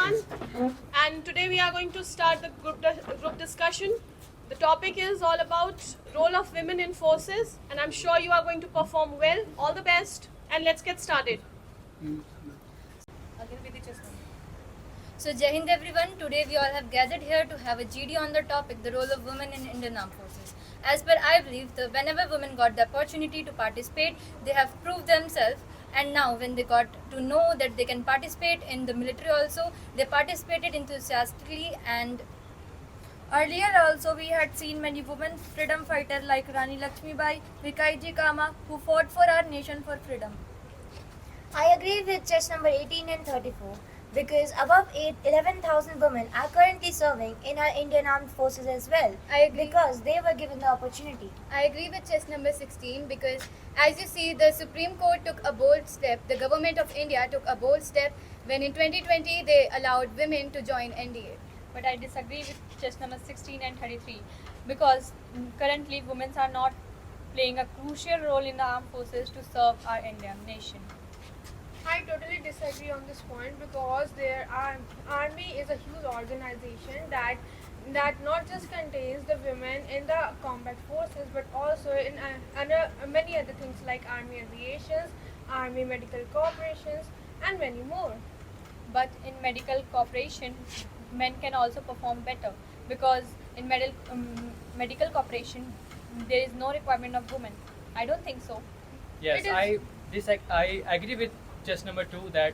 everyone, and today we are going to start the group discussion. The topic is all about role of women in forces, and I'm sure you are going to perform well. All the best, and let's get started. So Jai Hind everyone, today we all have gathered here to have a GD on the topic, the role of women in Indian Armed Forces. As per I believe, whenever women got the opportunity to participate, they have proved themselves, and now when they got to know that they can participate in the military also, they participated enthusiastically. And earlier also we had seen many women freedom fighters like Rani Lakshmibai, Vikaiji Kama, who fought for our nation for freedom. I agree with chess number 18 and 34 because above 11,000 women are currently serving in our Indian Armed Forces as well. I agree. Because they were given the opportunity. I agree with chess number 16 because as you see, the Supreme Court took a bold step, the government of India took a bold step when in 2020 they allowed women to join NDA. But I disagree with chess number 16 and 33 because currently women are not playing a crucial role in the armed forces to serve our Indian nation. I totally disagree on this point because their army is a huge organization that not just contains the women in the combat forces but also in many other things like army aviations, army medical corporations and many more. But in medical cooperation, men can also perform better because in medical cooperation there is no requirement of women. I don't think so. Yes, I agree with chess number 2 that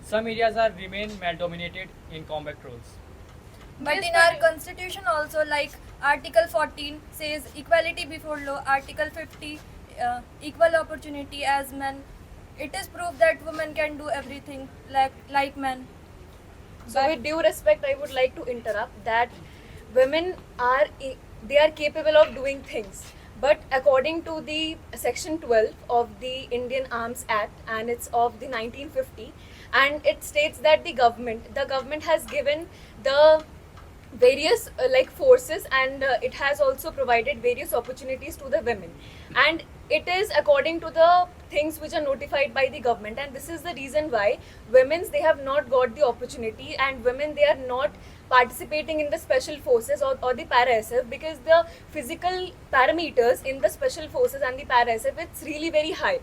some areas are remain male dominated in combat roles. But Yes, in our but- constitution also, like Article 14 says equality before law, Article 50 equal opportunity as men. It is proof that women can do everything like men. So with due respect, I would like to interrupt that women are they are capable of doing things, but according to the section 12 of the Indian Arms Act, and it's of the 1950, and it states that the government has given the various like forces, and it has also provided various opportunities to the women, and it is according to the things which are notified by the government, and this is the reason why they have not got the opportunity, and women they are not participating in the special forces or the para SF because the physical parameters in the special forces and the para SF it's really very high.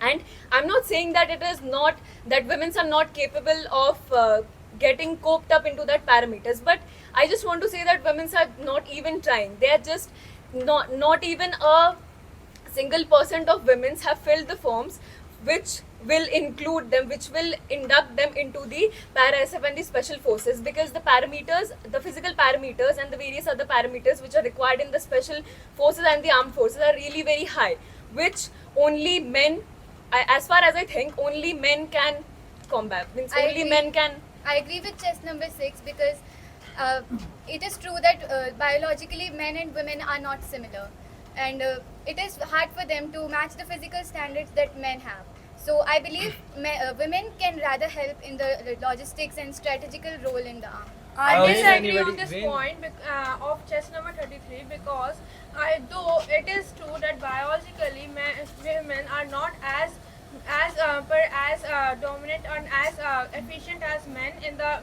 And I'm not saying that it is not that women are not capable of getting coped up into that parameters, but I just want to say that women are not even trying. They are just not even a single percent of women have filled the forms which will include them, which will induct them into the para SF and the special forces, because the parameters, the physical parameters and the various other parameters which are required in the special forces and the armed forces are really very high, which only men, as far as I think, only men can combat. Means I only agree. men can. I agree with chess number 6 because it is true that biologically men and women are not similar, and it is hard for them to match the physical standards that men have. So I believe women can rather help in the logistics and strategical role in the army. I Will disagree on anybody this win? point of chess number 33 because though it is true that biologically women are not as dominant and as efficient as men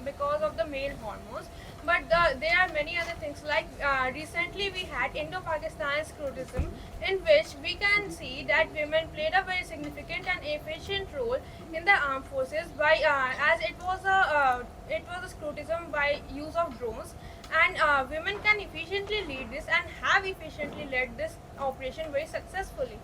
because of the male hormones, but there are many other things like recently we had Indo-Pakistan scrutism in which we can see that women played a very significant and efficient role in the armed forces by as it was a scrutism by use of drones, and women can efficiently lead this and have efficiently led this operation very successfully.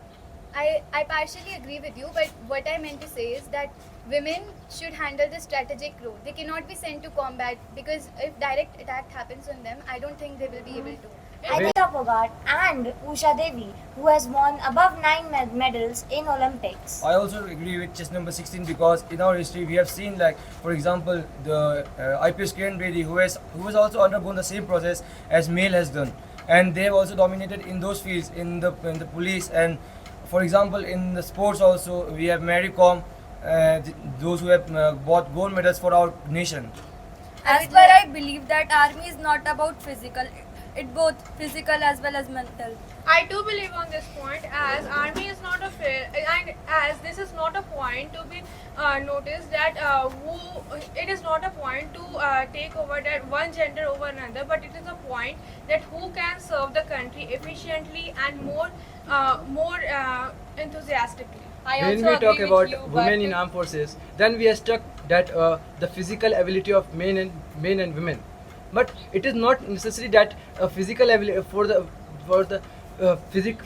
I partially agree with you, but what I meant to say is that women should handle the strategic role. They cannot be sent to combat because if direct attack happens on them, I don't think they will be able to. Agneta Pogart and Usha Devi, who has won above 9 medals in Olympics. I also agree with chess number 16 because in our history we have seen, like for example, the IPS Kiran Bedi who has also undergone the same process as male has done, and they have also dominated in those fields in the police, and for example in the sports also we have Mary Kom, those who have bought gold medals for our nation. As per I believe that army is not about physical. it both physical as well as mental. I do believe on this point, as army is not a fair, and as this is not a point to be noticed that it is not a point to take over that one gender over another, but it is a point that who can serve the country efficiently and more enthusiastically. I When also we talk agree about with you, women but in armed forces, then we are struck that the physical ability of men and women, but it is not necessary that physical ability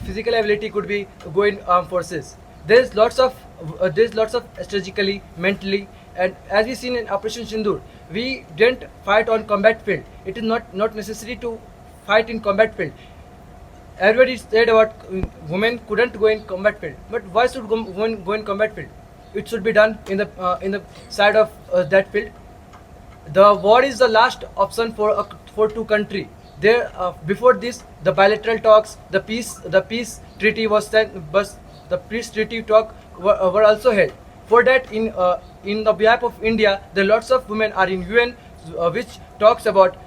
physical ability could be go in armed forces. There's lots of strategically, mentally, and as we seen in Operation Sindoor, we didn't fight on combat field. It is not necessary to fight in combat field. Everybody said about women couldn't go in combat field, but why should women go in combat field? It should be done in the side of that field. The war is the last option for two country. There before this, the bilateral talks, the peace treaty was sent, but the peace treaty talk were also held. For that, in the behalf of India, there lots of women are in UN, which talks about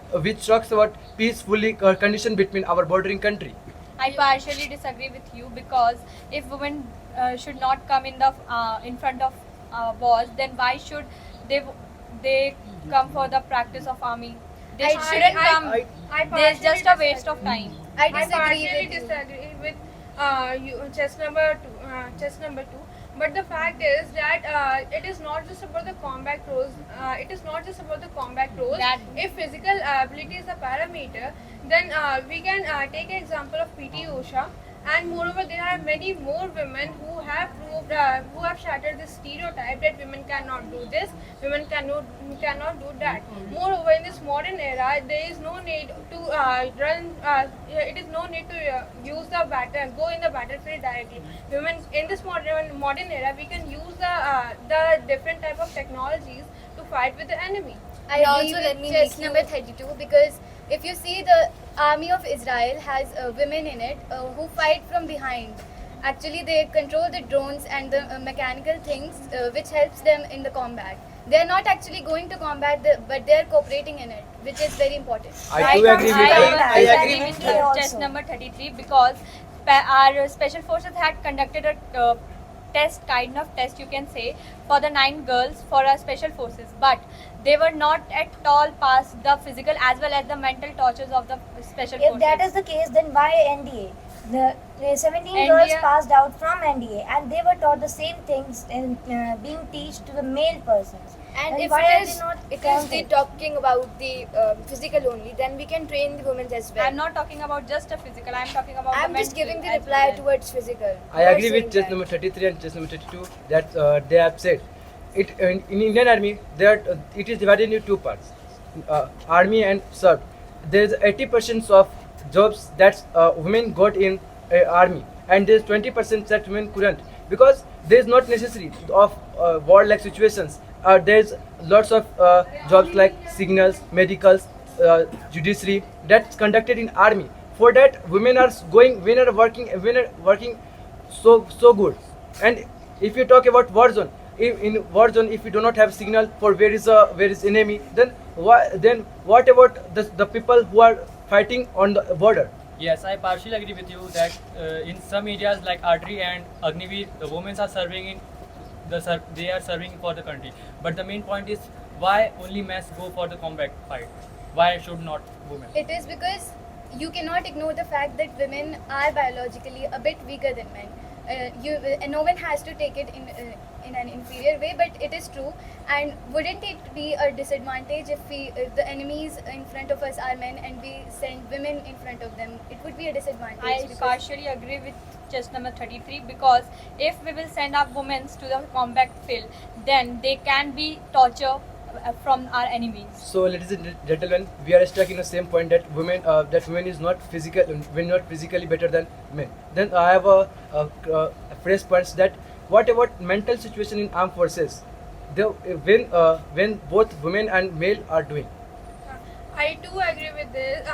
peacefully condition between our bordering country. I partially disagree with you, because if women should not come in front of wars, then why should they come for the practice of army? They shouldn't come. There's just a waste of time. I I disagree partially with you. disagree with chess number two. But the fact is that it is not just about the combat roles. If physical ability is a parameter, then we can take an example of PT Usha. And moreover, there are many more women who have proved, who have shattered this stereotype that women cannot do this, women cannot do that. Moreover, in this modern era, there is no need to it is no need to use the go in the battlefield directly. Women in this modern era, we can use the different type of technologies to fight with the enemy. I And agree also with let me chess make number 32, because if you see, the army of Israel has women in it who fight from behind. Actually, they control the drones and the mechanical things, which helps them in the combat. They are not actually going to combat, but they are cooperating in it, which is very important. I do agree with I agree agree with with you test also. number 33, because our special forces had conducted a kind of test, you can say, for the 9 girls for our special forces, but they were not at all past the physical as well as the mental tortures of the special If forces. that is the case, then why NDA? The 17 NDA girls passed out from NDA and they were taught the same things in being taught to the male persons. And Then if why it are is, they not it is counted? the talking about the physical only, then we can train the women as well. I'm not talking about just a physical, I'm talking about I'm the just mental giving the as reply well. towards physical. I You are agree with saying chess that. number 33 and chess number 32 that they have said. In Indian Army, it is divided into two parts, Army and Serb. There is 80% of jobs that women got in Army, and there is 20% that women couldn't, because there is not necessary of war-like situations. There is lots of jobs like signals, medicals, judiciary that's conducted in Army. For that, women are working so good. And if you talk about war zone, in war zone, if you do not have signal for where is enemy, then what about the people who are fighting on the border? Yes, I partially agree with you that in some areas like artery and Agniveer, the women are serving they are serving for the country. But the main point is, why only men go for the combat fight? Why should not women? It is because you cannot ignore the fact that women are biologically a bit weaker than men. No one has to take it in an inferior way, but it is true. And wouldn't it be a disadvantage if the enemies in front of us are men and we send women in front of them? It would be a disadvantage. I because- partially agree with chess number 33, because if we will send our women to the combat field, then they can be tortured from our enemies. So, ladies and gentlemen, we are stuck in the same point that women is not physically better than men. Then I have a phrase points that what about mental situation in armed forces? When both women and male are doing. I do agree with this,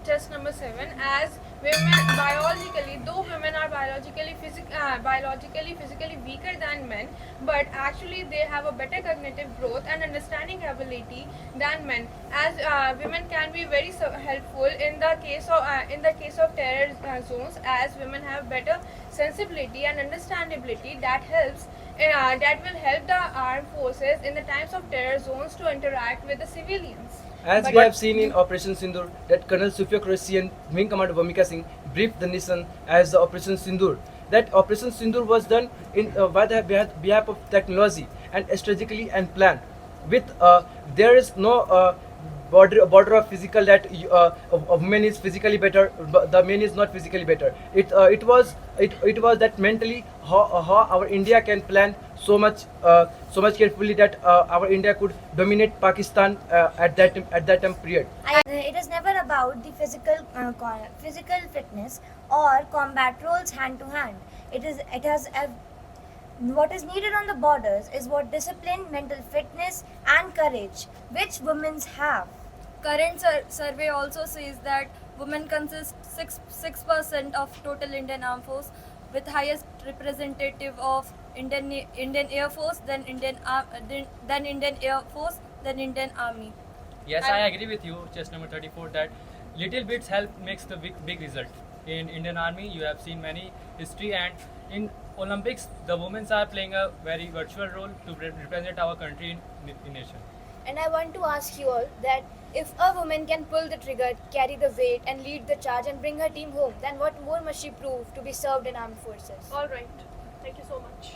just number 7, as women biologically, though women are biologically physically weaker than men, but actually they have a better cognitive growth and understanding ability than men. As women can be very helpful in the case of terror zones, as women have better sensibility and understandability that helps. That will help the armed forces in the times of terror zones to interact with the civilians. As we have seen in Operation Sindoor, that Colonel Sufia Qureshi and Wing Commander Bhumika Singh briefed the nation as the Operation Sindoor. That Operation Sindoor was done in by the behalf of technology and strategically and planned. With there is no border of physical that a woman is physically better, but the man is not physically better. It was that mentally how our India can plan so much carefully that our India could dominate Pakistan at that time period. It is never about the physical fitness or combat roles hand to hand. What is needed on the borders is what discipline, mental fitness, and courage, which women have. Current survey also says that women consist 6% of total Indian Armed Force, with highest representative of Indian Air Force, then Indian Air Force, then Indian Army. Yes, I agree with you, chess number 34, that little bits help makes the big result. In Indian Army, you have seen many history, and in Olympics, the women are playing a very virtual role to represent our country in nation. And I want to ask you all that if a woman can pull the trigger, carry the weight, and lead the charge and bring her team home, then what more must she prove to be served in armed forces? All right. Thank you so much.